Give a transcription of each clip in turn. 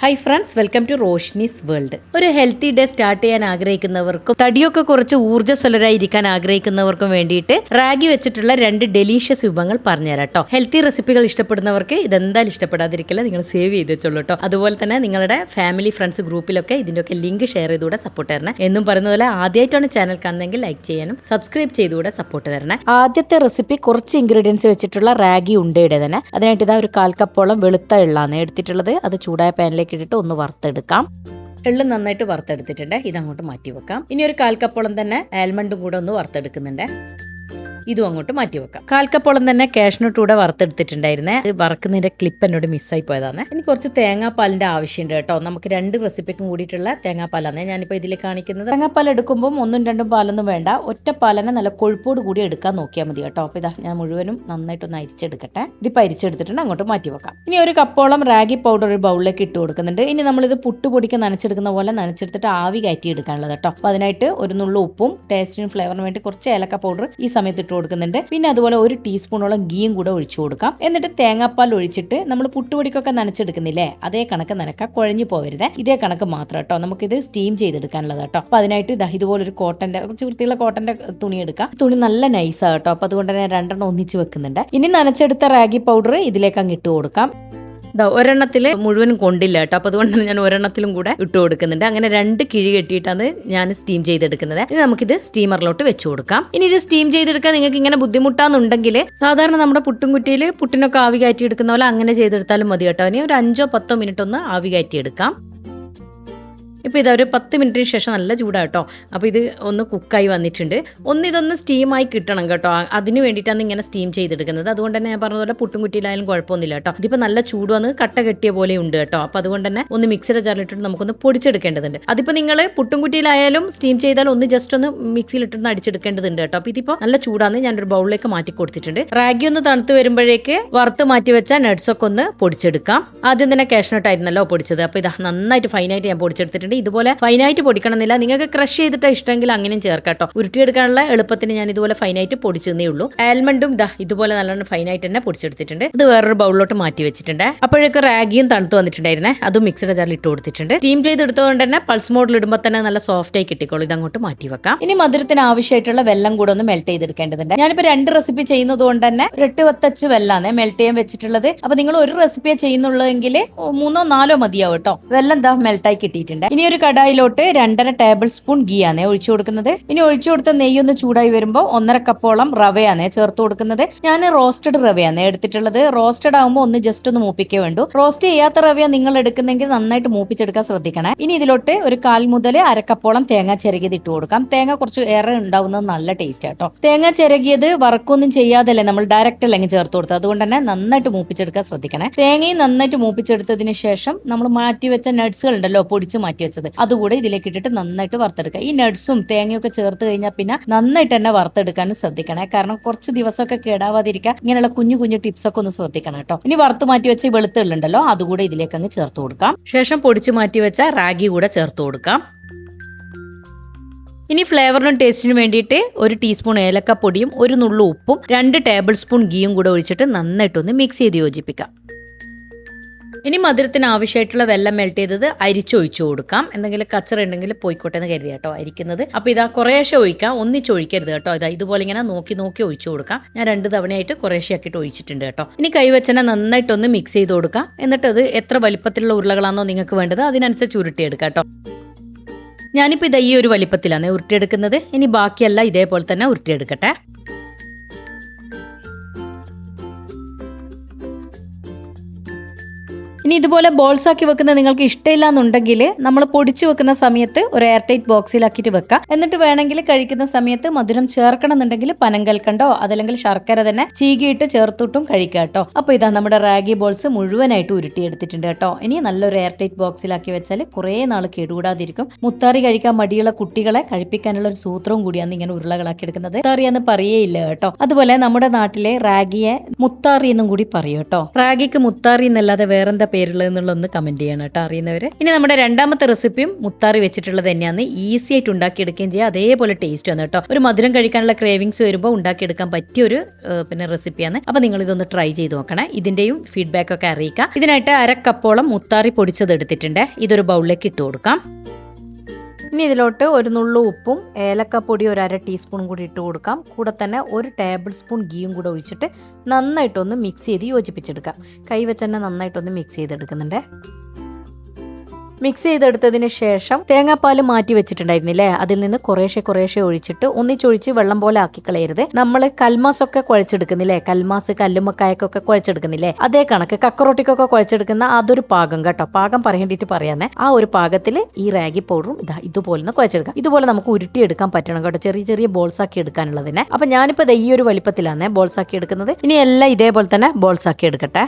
Hi friends, welcome to Roshni's world. ഒരു healthy day start ചെയ്യാൻ ആഗ്രഹിക്കുന്നവർക്കും തടിയൊക്കെ കുറച്ച് ഊർജ്ജസ്വലരായി ഇരിക്കാൻ ആഗ്രഹിക്കുന്നവർക്കും വേണ്ടിയിട്ട് റാഗി വെച്ചിട്ടുള്ള 2 ഡെലീഷ്യസ് വിഭവങ്ങൾ പറഞ്ഞുതരാം കേട്ടോ. ഹെൽത്തി റെസിപ്പികൾ ഇഷ്ടപ്പെടുന്നവർക്ക് ഇതെന്തായാലും ഇഷ്ടപ്പെടാതിരിക്കില്ല, നിങ്ങൾ സേവ് ചെയ്ത് വെച്ചോളൂ കേട്ടോ. അതുപോലെ തന്നെ നിങ്ങളുടെ ഫാമിലി ഫ്രണ്ട്സ് ഗ്രൂപ്പിലൊക്കെ ഇതിൻ്റെയൊക്കെ ലിങ്ക് ഷെയർ ചെയ്തുകൂടെ സപ്പോർട്ട് തരണേ. എന്നും പറയുന്ന പോലെ ആദ്യമായിട്ടാണ് ചാനൽ കാണുന്നതെങ്കിൽ ലൈക്ക് ചെയ്യാനും സബ്സ്ക്രൈബ് ചെയ്തുകൂടെ സപ്പോർട്ട് തരണേ. ആദ്യത്തെ റെസിപ്പി കുറച്ച് ഇൻഗ്രീഡിയൻസ് വെച്ചിട്ടുള്ള റാഗി ഉണ്ടയുടെ തന്നെ. അതിനായിട്ട് ഇതാ ഒരു 1/4 കപ്പോളം വെളുത്ത എള്ളാണ് എടുത്തിട്ടുള്ളത്. അത് ചൂടായ പാനിലേക്ക് ഇട്ടിട്ട് ഒന്ന് വറുത്തെടുക്കാം. എള്ള് നന്നായിട്ട് വറുത്തെടുത്തിട്ടുണ്ട്. ഇതങ്ങോട്ട് മാറ്റി വെക്കാം. ഇനി ഒരു 1/4 കപ്പോളം തന്നെ ആൽമണ്ടും കൂടെ ഒന്ന് വറുത്തെടുക്കുന്നുണ്ട്. ഇതും അങ്ങോട്ട് മാറ്റി വെക്കാം. 1/4 കപ്പോളം തന്നെ കാഷ്നട്ട് കൂടെ വറുത്തെടുത്തിട്ടുണ്ടായിരുന്നേ. വറക്കുന്നതിന്റെ ക്ലിപ്പ് എന്നോട് മിസ്സായി പോയതാണ്. ഇനി കുറച്ച് തേങ്ങാപ്പാലിന്റെ ആവശ്യമുണ്ട് കേട്ടോ. നമുക്ക് 2 റെസിപ്പിക്കും കൂടിയിട്ടുള്ള തേങ്ങാപ്പാലാണ് ഞാനിപ്പോൾ ഇതിൽ കാണിക്കുന്നത്. തേങ്ങാപ്പാൽ എടുക്കുമ്പോൾ 1ഉം 2ഉം പാലൊന്നും വേണ്ട, ഒറ്റ പാലനെ നല്ല കൊഴുപ്പോട് കൂടി എടുക്കാൻ നോക്കിയാൽ മതി കേട്ടോ. അപ്പോൾ ഇതാ ഞാൻ മുഴുവനും നന്നായിട്ടൊന്ന് അരിച്ചെടുക്കട്ടെ. ഇതിപ്പോൾ അരിച്ചെടുത്തിട്ടുണ്ട്, അങ്ങോട്ട് മാറ്റി വെക്കാം. ഇനി ഒരു കപ്പോളം റാഗി പൗഡർ ഒരു ബൗളിലേക്ക് ഇട്ട് കൊടുക്കുന്നുണ്ട്. ഇനി നമ്മളിത് പുട്ടുപൊടിക്ക് നനച്ചെടുക്കുന്ന പോലെ നനച്ചെടുത്തിട്ട് ആവി കയറ്റി എടുക്കാനുള്ളത് കേട്ടോ. അപ്പോൾ അതിനായിട്ട് ഒരു നുള്ളു ഉപ്പും ടേസ്റ്റിനും ഫ്ലേവറിന് വേണ്ടി കുറച്ച് ഏലക്ക പൗഡർ ഈ സമയത്ത് ഇട്ട് കൊടുക്കുന്നുണ്ട്. പിന്നെ അതുപോലെ 1 ടീസ്പൂണോളം ഗീയും കൂടെ ഒഴിച്ചു കൊടുക്കാം. എന്നിട്ട് തേങ്ങാപ്പാൽ ഒഴിച്ചിട്ട് നമ്മൾ പുട്ടുപൊടിക്കൊക്കെ നനച്ചെടുക്കുന്നില്ലേ, അതേ കണക്ക് നനക്കാം, കുഴഞ്ഞു പോവരുത്. ഇതേ കണക്ക് മാത്രം കേട്ടോ. നമുക്കിത് സ്റ്റീം ചെയ്തെടുക്കാനുള്ളത് കേട്ടോ. അപ്പൊ അതിനായിട്ട് ഇതുപോലെ ഒരു കോട്ടന്റെ കുറച്ച് വൃത്തിയുള്ള കോട്ടന്റെ തുണി എടുക്കാം. തുണി നല്ല നൈസാ കേട്ടോ. അപ്പൊ അതുകൊണ്ട് തന്നെ 2 ഒന്നിച്ച് വെക്കുന്നുണ്ട്. ഇനി നനച്ചെടുത്ത റാഗി പൗഡർ ഇതിലേക്ക് അങ്ങ് ഇട്ട് കൊടുക്കാം. ഒരെണ്ണത്തിൽ മുഴുവനും കൊണ്ടില്ല കേട്ടോ. അപ്പോൾ അതുകൊണ്ട് ഞാൻ ഒരെണ്ണത്തിലും കൂടെ ഇട്ട് കൊടുക്കുന്നുണ്ട്. അങ്ങനെ 2 കിഴി കെട്ടിയിട്ടാണ് ഞാൻ സ്റ്റീം ചെയ്തെടുക്കുന്നത്. ഇനി നമുക്കിത് സ്റ്റീമറിലോട്ട് വെച്ച് കൊടുക്കാം. ഇനി ഇത് സ്റ്റീം ചെയ്തെടുക്കാൻ നിങ്ങൾക്ക് ഇങ്ങനെ ബുദ്ധിമുട്ടാന്നുണ്ടെങ്കിൽ സാധാരണ നമ്മുടെ പുട്ടും കുറ്റിയിൽ പുട്ടിനൊക്കെ ആവി കയറ്റി എടുക്കുന്ന പോലെ അങ്ങനെ ചെയ്തെടുത്താലും മതി കേട്ടോ. ഇനി ഒരു 5-10 മിനിറ്റ് ഒന്ന് ആവി കയറ്റി എടുക്കാം. ഇപ്പോൾ ഇതൊരു 10 മിനിറ്റിന് ശേഷം നല്ല ചൂടാട്ടോ. അപ്പോൾ ഇത് ഒന്ന് കുക്കായി വന്നിട്ടുണ്ട്. ഇതൊന്ന് സ്റ്റീമായി കിട്ടണം കേട്ടോ. അതിന് വേണ്ടിയിട്ടാണ് ഇങ്ങനെ സ്റ്റീം ചെയ്തെടുക്കുന്നത്. അതുകൊണ്ട് തന്നെ ഞാൻ പറഞ്ഞതുപോലെ പുട്ടും കുറ്റിയിലായാലും കുഴപ്പമൊന്നുമില്ല കേട്ടോ. ഇതിപ്പോൾ നല്ല ചൂട് വന്ന് കട്ട കെട്ടിയ പോലെ ഉണ്ട് കേട്ടോ. അപ്പോൾ അതുകൊണ്ട് തന്നെ ഒന്ന് മിക്സിയുടെ ജാറിലിട്ടിട്ട് നമുക്കൊന്ന് പൊടിച്ചെടുക്കേണ്ടതുണ്ട്. അതിപ്പോൾ നിങ്ങൾ പുട്ടും കുറ്റിയിലായാലും സ്റ്റീം ചെയ്താൽ ഒന്ന് ജസ്റ്റ് ഒന്ന് മിക്സിയിലിട്ടൊന്ന് അടിച്ചെടുക്കേണ്ടതുണ്ട് കേട്ടോ. അപ്പോൾ ഇതിപ്പോൾ നല്ല ചൂടാന്ന് ഞാനൊരു ബൗളിലേക്ക് മാറ്റി കൊടുത്തിട്ടുണ്ട്. റാഗി ഒന്ന് തണുത്ത് വരുമ്പോഴേക്ക് വറുത്ത് മാറ്റി വെച്ച നട്ട്സൊക്കെ ഒന്ന് പൊടിച്ചെടുക്കാം. ആദ്യം തന്നെ കാഷ്നട്ട് ആയിരുന്നല്ലോ പൊടിച്ചത്. അപ്പോൾ ഇതാ നന്നായിട്ട് ഫൈനായിട്ട് ഞാൻ പൊടിച്ചെടുത്തിട്ടുണ്ട്. ഇതുപോലെ ഫൈനായിട്ട് പൊടിക്കണമെന്നില്ല, നിങ്ങൾക്ക് ക്രഷ് ചെയ്തിട്ട് ഇഷ്ടമെങ്കിൽ അങ്ങനെയും ചേർക്കാട്ടോ. ഉരുട്ടിയെടുക്കാനുള്ള എളുപ്പത്തിന് ഞാൻ ഇതുപോലെ ഫൈനായിട്ട് പൊടിച്ചതേ ഉള്ളൂ. ആൽമണ്ടും ഇതുപോലെ നല്ലോണം ഫൈനായിട്ട് തന്നെ പൊടിച്ചെടുത്തിട്ടുണ്ട്. ഇത് വേറൊരു ബൗളിലോട്ട് മാറ്റി വെച്ചിട്ടുണ്ട്. അപ്പോഴേക്ക് റാഗിയും തണുത്ത് വന്നിട്ടുണ്ടായിരുന്നേ. അതും മിക്സിയുടെ ജാറിൽ ഇട്ട് കൊടുത്തിട്ടുണ്ട്. സ്റ്റീം ചെയ്തെടുത്തുകൊണ്ട് തന്നെ പൾസ് മോഡിൽ ഇടുമ്പോൾ തന്നെ നല്ല സോഫ്റ്റ് ആയി കിട്ടിക്കോളൂ. ഇതങ്ങോട്ട് മാറ്റി വെക്കാം. ഇനി മധുരത്തിന് ആവശ്യമായിട്ടുള്ള വെള്ളം കൂടെ ഒന്ന് മെൽറ്റ് ചെയ്തെടുക്കേണ്ടതുണ്ട്. ഞാനിപ്പോൾ 2 റെസിപ്പി ചെയ്യുന്നത് കൊണ്ട് തന്നെ 8 വത്തച്ച് വെല്ലാണ് മെൽറ്റ് ചെയ്യാൻ വെച്ചിട്ടുള്ളത്. അപ്പൊ നിങ്ങൾ ഒരു റെസിപ്പിയെ ചെയ്യുന്നുള്ളതെങ്കിൽ 3-4 മതിയാവും കേട്ടോ. വെള്ളം മെൽറ്റായി കിട്ടിയിട്ടുണ്ട്. ഇനി ഒരു കടായിലോട്ട് 2.5 ടേബിൾ സ്പൂൺ ഗീ ആണ് ഒഴിച്ചു കൊടുക്കുന്നത്. ഇനി ഒഴിച്ചു കൊടുത്ത നെയ്യൊന്ന് ചൂടായി വരുമ്പോൾ 1.5 കപ്പോളം റവയാണ് ചേർത്ത് കൊടുക്കുന്നത്. ഞാൻ റോസ്റ്റഡ് റവയാണ് എടുത്തിട്ടുള്ളത്. റോസ്റ്റഡ് ആകുമ്പോൾ ഒന്ന് ജസ്റ്റ് ഒന്ന് മൂപ്പിക്കേ വേണ്ടു. റോസ്റ്റ് ചെയ്യാത്ത റവയാണ് നിങ്ങൾ എടുക്കുന്നെങ്കിൽ നന്നായിട്ട് മൂപ്പിച്ചെടുക്കാൻ ശ്രദ്ധിക്കണേ. ഇനി ഇതിലോട്ട് ഒരു 1/4 മുതൽ 1/2 കപ്പോളം തേങ്ങ ചിരകിയത് ഇട്ട് കൊടുക്കാം. തേങ്ങ കുറച്ച് ഏറെ ഉണ്ടാവുന്നത് നല്ല ടേസ്റ്റ് ആട്ടോ. തേങ്ങ ചിരകിയത് വറക്കൊന്നും ചെയ്യാതല്ലേ നമ്മൾ ഡയറക്റ്റ് അല്ലെങ്കിൽ ചേർത്ത് കൊടുത്തത്. അതുകൊണ്ട് തന്നെ നന്നായിട്ട് മൂപ്പിച്ചെടുക്കാൻ ശ്രദ്ധിക്കണേ. തേങ്ങയും നന്നായിട്ട് മൂപ്പിച്ചെടുത്തതിന് ശേഷം നമ്മൾ മാറ്റി വെച്ച നട്ട്സുകൾ ഉണ്ടല്ലോ, പൊടിച്ച് മാറ്റി വെച്ചത്, അതുകൂടെ ഇതിലേക്ക് ഇട്ടിട്ട് നന്നായിട്ട് വറുത്തെടുക്കുക. ഈ നട്ട്സും തേങ്ങയൊക്കെ ചേർത്ത് കഴിഞ്ഞാൽ പിന്നെ നന്നായിട്ട് തന്നെ വറുത്തെടുക്കാനും ശ്രദ്ധിക്കണേ. കാരണം കുറച്ച് ദിവസമൊക്കെ കേടാവാതിരിക്കാൻ ഇങ്ങനെയുള്ള കുഞ്ഞു കുഞ്ഞു ടിപ്സ് ഒക്കെ ഒന്ന് ശ്രദ്ധിക്കണം കേട്ടോ. ഇനി വറുത്ത് മാറ്റി വെച്ച വെളുത്തുള്ളുണ്ടല്ലോ, അതുകൂടെ ഇതിലേക്ക് അങ്ങ് ചേർത്ത് കൊടുക്കാം. ശേഷം പൊടിച്ചു മാറ്റി വെച്ച റാഗി കൂടെ ചേർത്ത് കൊടുക്കാം. ഇനി ഫ്ലേവറിനും ടേസ്റ്റിനും വേണ്ടിയിട്ട് 1 ടീസ്പൂൺ ഏലക്കപ്പൊടിയും 1 നുള്ളു ഉപ്പും 2 ടേബിൾ സ്പൂൺ ഗീയും കൂടെ ഒഴിച്ചിട്ട് നന്നായിട്ടൊന്ന് മിക്സ് ചെയ്ത് യോജിപ്പിക്കാം. ഇനി മധുരത്തിന് ആവശ്യമായിട്ടുള്ള വെള്ളം മെൽറ്റ് ചെയ്തത് അരിച്ചൊഴിച്ചു കൊടുക്കാം. എന്തെങ്കിലും കച്ചറ ഉണ്ടെങ്കിൽ പോയിക്കോട്ടെ എന്ന് കരുതി കേട്ടോ അരിക്കുന്നത്. അപ്പോൾ ഇതാ കുറേശ്ശെ ഒഴിക്കാം, ഒഴിക്കരുത് കേട്ടോ. ഇതാ ഇതുപോലെ ഇങ്ങനെ നോക്കി ഒഴിച്ചു കൊടുക്കാം. ഞാൻ 2 തവണയായിട്ട് കുറേശ്ശെ ആക്കിയിട്ട് ഒഴിച്ചിട്ടുണ്ട് കേട്ടോ. ഇനി കൈവച്ചനെ നന്നായിട്ടൊന്ന് മിക്സ് ചെയ്ത് കൊടുക്കാം. എന്നിട്ട് അത് എത്ര വലിപ്പത്തിലുള്ള ഉരുളകളാണോ നിങ്ങൾക്ക് വേണ്ടത് അതിനനുസരിച്ച് ഉരുട്ടിയെടുക്കാം കേട്ടോ. ഞാനിപ്പോൾ ഇതാ ഈ ഒരു വലിപ്പത്തിലാണ് ഉരുട്ടിയെടുക്കുന്നത്. ഇനി ബാക്കിയെല്ലാം ഇതേപോലെ തന്നെ ഉരുട്ടിയെടുക്കട്ടെ. ഇനി ഇതുപോലെ ബോൾസ് ആക്കി വെക്കുന്നത് നിങ്ങൾക്ക് ഇഷ്ടമില്ല എന്നുണ്ടെങ്കിൽ നമ്മൾ പൊടിച്ചു വെക്കുന്ന സമയത്ത് ഒരു എയർ ടൈറ്റ് ബോക്സിലാക്കിയിട്ട് വെക്കാം. എന്നിട്ട് വേണമെങ്കിൽ കഴിക്കുന്ന സമയത്ത് മധുരം ചേർക്കണം എന്നുണ്ടെങ്കിൽ പനങ്കൽക്കണ്ടോ അതല്ലെങ്കിൽ ശർക്കര തന്നെ ചീകിയിട്ട് ചേർത്തിട്ടും കഴിക്കാം കേട്ടോ. അപ്പോൾ ഇതാ നമ്മുടെ റാഗി ബോൾസ് മുഴുവനായിട്ട് ഉരുട്ടിയെടുത്തിട്ടുണ്ട് കേട്ടോ. ഇനി നല്ലൊരു എയർ ടൈറ്റ് ബോക്സിലാക്കി വെച്ചാൽ കുറേ നാൾ കേടുകൂടാതിരിക്കും. മുത്താറി കഴിക്കാൻ മടിയുള്ള കുട്ടികളെ കഴിപ്പിക്കാനുള്ള ഒരു സൂത്രവും കൂടിയാണ് ഇങ്ങനെ ഉരുളകളാക്കി എടുക്കുന്നത്. മുത്താറിയെന്ന് പറയേയില്ല കേട്ടോ. അതുപോലെ നമ്മുടെ നാട്ടിലെ റാഗിയെ മുത്താറി എന്നും കൂടി പറയും കേട്ടോ. റാഗിക്ക് മുത്താറി എന്നല്ലാതെ വേറെന്താ പേരുള്ളത് എന്നുള്ളതൊന്ന് കമന്റ് ചെയ്യണം കേട്ടോ അറിയുന്നവര്. ഇനി നമ്മുടെ രണ്ടാമത്തെ റെസിപ്പിയും മുത്താറി വെച്ചിട്ടുള്ളത് തന്നെയാണ്. ഈസി ആയിട്ട് ഉണ്ടാക്കിയെടുക്കുകയും ചെയ്യാം, അതേപോലെ ടേസ്റ്റ് വന്നു കേട്ടോ. ഒരു മധുരം കഴിക്കാനുള്ള ക്രേവിങ്സ് വരുമ്പോൾ ഉണ്ടാക്കിയെടുക്കാൻ പറ്റിയൊരു റെസിപ്പിയാണ്. അപ്പൊ നിങ്ങൾ ഇതൊന്ന് ട്രൈ ചെയ്ത് നോക്കണേ. ഇതിന്റെയും ഫീഡ്ബാക്ക് ഒക്കെ അറിയിക്കാം. ഇതിനായിട്ട് 1/2 കപ്പോളം മുത്താറി പൊടിച്ചത് എടുത്തിട്ടുണ്ട്. ഇതൊരു ബൗളിലേക്ക് ഇട്ട് കൊടുക്കാം. ഇനി ഇതിലോട്ട് ഒരു നുള്ളു ഉപ്പും ഏലക്കപ്പൊടി 1/2 ടീസ്പൂൺ കൂടി ഇട്ട് കൊടുക്കാം. കൂടെ തന്നെ 1 ടേബിൾ സ്പൂൺ ഗീയും കൂടെ ഒഴിച്ചിട്ട് നന്നായിട്ടൊന്ന് മിക്സ് ചെയ്ത് യോജിപ്പിച്ചെടുക്കാം. കൈ വെച്ച് തന്നെ നന്നായിട്ടൊന്ന് മിക്സ് ചെയ്തെടുക്കുന്നുണ്ട്. മിക്സ് ചെയ്തെടുത്തതിന് ശേഷം തേങ്ങാപ്പാൽ മാറ്റി വെച്ചിട്ടുണ്ടായിരുന്നില്ലേ, അതിൽ നിന്ന് കുറേശ്ശെ ഒഴിച്ചിട്ട് ഒന്നിച്ചൊഴിച്ച് വെള്ളം പോലെ ആക്കി കളയരുത്. നമ്മൾ കൽമാസ് ഒക്കെ കുഴച്ചെടുക്കുന്നില്ലേ, കൽമാസ് കല്ലുമ്മക്കായൊക്കെ കുഴച്ചെടുക്കുന്നില്ലേ, അതേ കണക്ക് കക്കറോട്ടിക്കൊക്കെ കുഴച്ചെടുക്കുന്ന അതൊരു പാകം കേട്ടോ. പാകം പറയേണ്ടിട്ട് പറയാന്നേ. ആ ഒരു പാകത്തിൽ ഈ റാഗി പൗഡറും ഇതുപോലെ കുഴച്ചെടുക്കാം. ഇതുപോലെ നമുക്ക് ഉരുട്ടിയെടുക്കാൻ പറ്റണം കേട്ടോ, ചെറിയ ചെറിയ ബോൾസ് ആക്കി എടുക്കാനുള്ളതിനെ. അപ്പൊ ഞാനിപ്പോ ഈ ഒരു വലിപ്പത്തിലാണ് ബോൾസ് ആക്കി എടുക്കുന്നത്. ഇനി എല്ലാം ഇതേപോലെ തന്നെ ബോൾസ് ആക്കി എടുക്കട്ടെ.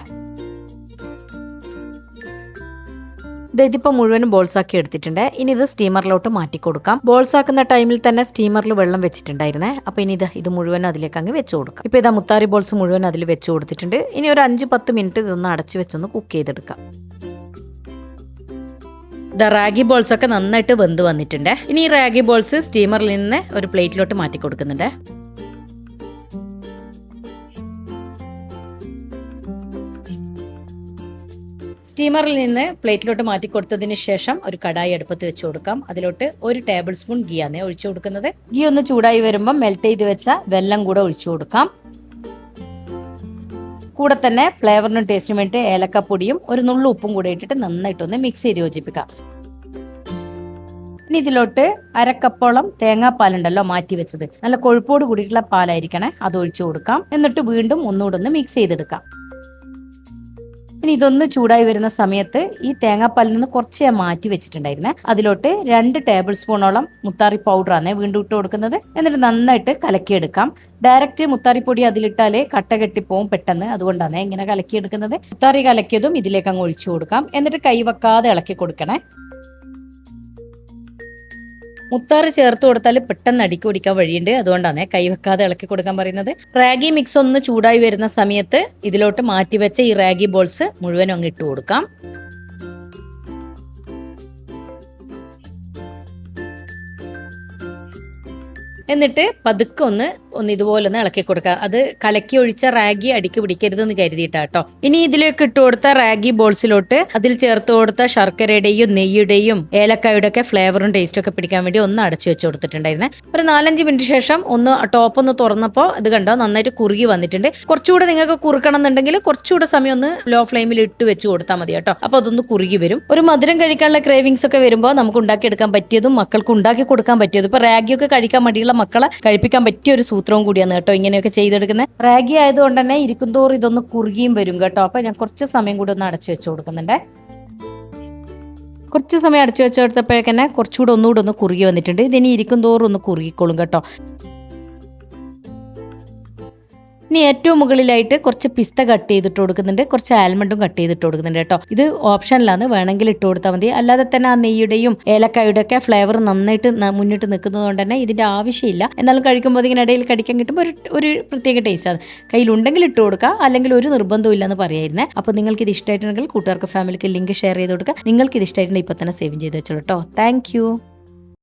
ഇതിപ്പോൾ മുഴുവനും ബോൾസ് ആക്കി എടുത്തിട്ടുണ്ട്. ഇനി ഇത് സ്റ്റീമറിലോട്ട് മാറ്റി കൊടുക്കാം. ബോൾസ് ആക്കുന്ന ടൈമിൽ തന്നെ സ്റ്റീമറിൽ വെള്ളം വെച്ചിട്ടുണ്ടായിരുന്നേ. അപ്പോൾ ഇനി ഇത് മുഴുവനും അതിലേക്ക് അങ്ങ് വെച്ച് കൊടുക്കാം. ഇപ്പോൾ ഇതാ മുത്താറി ബോൾസ് മുഴുവൻ അതിൽ വെച്ച് കൊടുത്തിട്ടുണ്ട്. ഇനി ഒരു 5-10 മിനിറ്റ് ഇതൊന്ന് അടച്ചു വെച്ചൊന്ന് കുക്ക് ചെയ്തെടുക്കാം. റാഗി ബോൾസ് ഒക്കെ നന്നായിട്ട് വെന്ത് വന്നിട്ടുണ്ട്. ഇനി ഈ റാഗി ബോൾസ് സ്റ്റീമറിൽ നിന്ന് ഒരു പ്ലേറ്റിലോട്ട് മാറ്റി കൊടുക്കുന്നുണ്ട്. സ്റ്റീമറിൽ നിന്ന് പ്ലേറ്റിലോട്ട് മാറ്റി കൊടുത്തതിന് ശേഷം ഒരു കടായി അടുപ്പത്ത് വെച്ച് കൊടുക്കാം. അതിലോട്ട് 1 ടേബിൾ സ്പൂൺ ഗീ ആണ് ഒഴിച്ചു കൊടുക്കുന്നത്. ഗീ ഒന്ന് ചൂടായി വരുമ്പോൾ മെൽറ്റ് ചെയ്ത് വെച്ച വെള്ളം കൂടെ ഒഴിച്ചു കൊടുക്കാം. കൂടെ തന്നെ ഫ്ലേവറിനും ടേസ്റ്റിനും വേണ്ടി ഏലക്കപ്പൊടിയും 1 നുള്ളു ഉപ്പും കൂടെ ഇട്ടിട്ട് നന്നായിട്ടൊന്ന് മിക്സ് ചെയ്ത് യോജിപ്പിക്കാം. ഇനി ഇതിലോട്ട് 1/2 കപ്പോളം തേങ്ങാപ്പാലുണ്ടല്ലോ മാറ്റി വെച്ചത്, നല്ല കൊഴുപ്പോട് കൂടിയിട്ടുള്ള പാലായിരിക്കണേ, അത് ഒഴിച്ചു കൊടുക്കാം. എന്നിട്ട് വീണ്ടും ഒന്നുകൂടെ ഒന്ന് മിക്സ് ചെയ്തെടുക്കാം. ഇനി ഇതൊന്ന് ചൂടായി വരുന്ന സമയത്ത് ഈ തേങ്ങാപ്പാലിൽ നിന്ന് കുറച്ച് ഞാൻ മാറ്റി വെച്ചിട്ടുണ്ടായിരുന്നേ, അതിലോട്ട് 2 ടേബിൾ സ്പൂണോളം മുത്താറി പൗഡറാണ് വീണ്ടും ഇട്ട് കൊടുക്കുന്നത്. എന്നിട്ട് നന്നായിട്ട് കലക്കിയെടുക്കാം. ഡയറക്റ്റ് മുത്താറിപ്പൊടി അതിലിട്ടാലേ കട്ട കെട്ടിപ്പോവും പെട്ടെന്ന്, അതുകൊണ്ടാണ് ഇങ്ങനെ കലക്കിയെടുക്കുന്നത്. മുത്താറി കലക്കിയതും ഇതിലേക്ക് അങ്ങ് ഒഴിച്ചു കൊടുക്കാം. എന്നിട്ട് കൈ വെക്കാതെ ഇളക്കി കൊടുക്കണേ. മുത്താറ് ചേർത്ത് കൊടുത്താൽ പെട്ടെന്ന് അടിക്ക് പിടിക്കാൻ വഴിയുണ്ട്, അതുകൊണ്ടാണ് കൈ വെക്കാതെ ഇളക്കി കൊടുക്കാൻ പറയുന്നത്. റാഗി മിക്സ് ഒന്ന് ചൂടായി വരുന്ന സമയത്ത് ഇതിലോട്ട് മാറ്റിവെച്ച ഈ റാഗി ബോൾസ് മുഴുവൻ അങ്ങ് ഇട്ട് കൊടുക്കാം. എന്നിട്ട് പതുക്കെ ഒന്ന് ഇതുപോലെ ഒന്ന് ഇളക്കി കൊടുക്കുക. അത് കലക്കി ഒഴിച്ച റാഗി അടിക്ക് പിടിക്കരുതെന്ന് കരുതിയിട്ടാട്ടോ. ഇനി ഇതിലേക്ക് ഇട്ട് കൊടുത്ത റാഗി ബോൾസിലോട്ട് അതിൽ ചേർത്ത് കൊടുത്ത ശർക്കരയുടെയും നെയ്യുടെയും ഏലക്കായുടെ ഒക്കെ ഫ്ലേവറും ടേസ്റ്റും ഒക്കെ പിടിക്കാൻ വേണ്ടി ഒന്ന് അടച്ചു വെച്ച് കൊടുത്തിട്ടുണ്ടായിരുന്നേ. ഒരു 4-5 മിനിറ്റ് ശേഷം ടോപ്പ് ഒന്ന് തുറന്നപ്പോൾ ഇത് കണ്ടോ നന്നായിട്ട് കുറുകി വന്നിട്ടുണ്ട്. കുറച്ചുകൂടെ നിങ്ങൾക്ക് കുറുക്കണം എന്നുണ്ടെങ്കിൽ കുറച്ചുകൂടെ സമയം ഒന്ന് ലോ ഫ്ലെയിമിൽ ഇട്ട് വെച്ച് കൊടുത്താൽ മതി കേട്ടോ. അപ്പോൾ അതൊന്ന് കുറുകി വരും. ഒരു മധുരം കഴിക്കാനുള്ള ക്രേവിങ്സ് ഒക്കെ വരുമ്പോൾ നമുക്ക് ഉണ്ടാക്കിയെടുക്കാൻ പറ്റിയതും മക്കൾക്ക് ഉണ്ടാക്കി കൊടുക്കാൻ പറ്റിയതും. ഇപ്പൊ റാഗിയൊക്കെ കഴിക്കാൻ മടിയുള്ള മക്കളെ കഴിപ്പിക്കാൻ പറ്റിയ ഒരു സൂത്രവും കൂടിയാണ് കേട്ടോ ഇങ്ങനെയൊക്കെ ചെയ്തെടുക്കുന്നത്. റാഗി ആയതുകൊണ്ട് തന്നെ ഇരിക്കുന്തോറും ഇതൊന്ന് കുറുകിയും വരും കേട്ടോ. അപ്പൊ ഞാൻ കുറച്ച് സമയം കൂടി ഒന്ന് അടച്ചു വെച്ച് കൊടുക്കുന്നുണ്ട്. കുറച്ച് സമയം അടച്ചു വെച്ച് കൊടുത്തപ്പോഴേക്കന്നെ കുറച്ചുകൂടെ ഒന്നുകൂടെ ഒന്ന് കുറുകി വന്നിട്ടുണ്ട്. ഇതിനി ഇരിക്കുന്തോറും ഒന്ന് കുറുകിക്കോളും കേട്ടോ. ഇനി ഏറ്റവും മുകളിലായിട്ട് കുറച്ച് പിസ്ത കട്ട് ചെയ്തിട്ട് കൊടുക്കുന്നുണ്ട്, കുറച്ച് ആൽമണ്ടും കട്ട് ചെയ്തിട്ട് കൊടുക്കുന്നുണ്ട് കേട്ടോ. ഇത് ഓപ്ഷനിലാണ്, വേണമെങ്കിൽ ഇട്ട് കൊടുത്താൽ മതി. അല്ലാതെ തന്നെ ആ നെയ്യുടെയും ഏലക്കായുടെ ഒക്കെ ഫ്ലേവർ നന്നായിട്ട് മുന്നിട്ട് നിൽക്കുന്നത് കൊണ്ട് തന്നെ ഇതിന്റെ ആവശ്യമില്ല. എന്നാലും കഴിക്കുമ്പോൾ ഇതിങ്ങനെ ഇടയിൽ കടിക്കാൻ കിട്ടുമ്പോൾ ഒരു പ്രത്യേക ടേസ്റ്റാണ്. കയ്യിലുണ്ടെങ്കിൽ ഇട്ട് കൊടുക്കുക, അല്ലെങ്കിൽ ഒരു നിർബന്ധവും ഇല്ലെന്ന് പറയായിരുന്നേ. അപ്പോൾ നിങ്ങൾക്ക് ഇത് ഇഷ്ടമായിട്ടുണ്ടെങ്കിൽ കൂട്ടുകാർക്ക് ഫാമിലിക്ക് ലിങ്ക് ഷെയർ ചെയ്ത് കൊടുക്കുക. നിങ്ങൾക്ക് ഇത് ഇഷ്ടമായിട്ടുണ്ടെങ്കിൽ ഇപ്പം തന്നെ സേവ് ചെയ്ത് വെച്ചോളൂ കേട്ടോ. താങ്ക്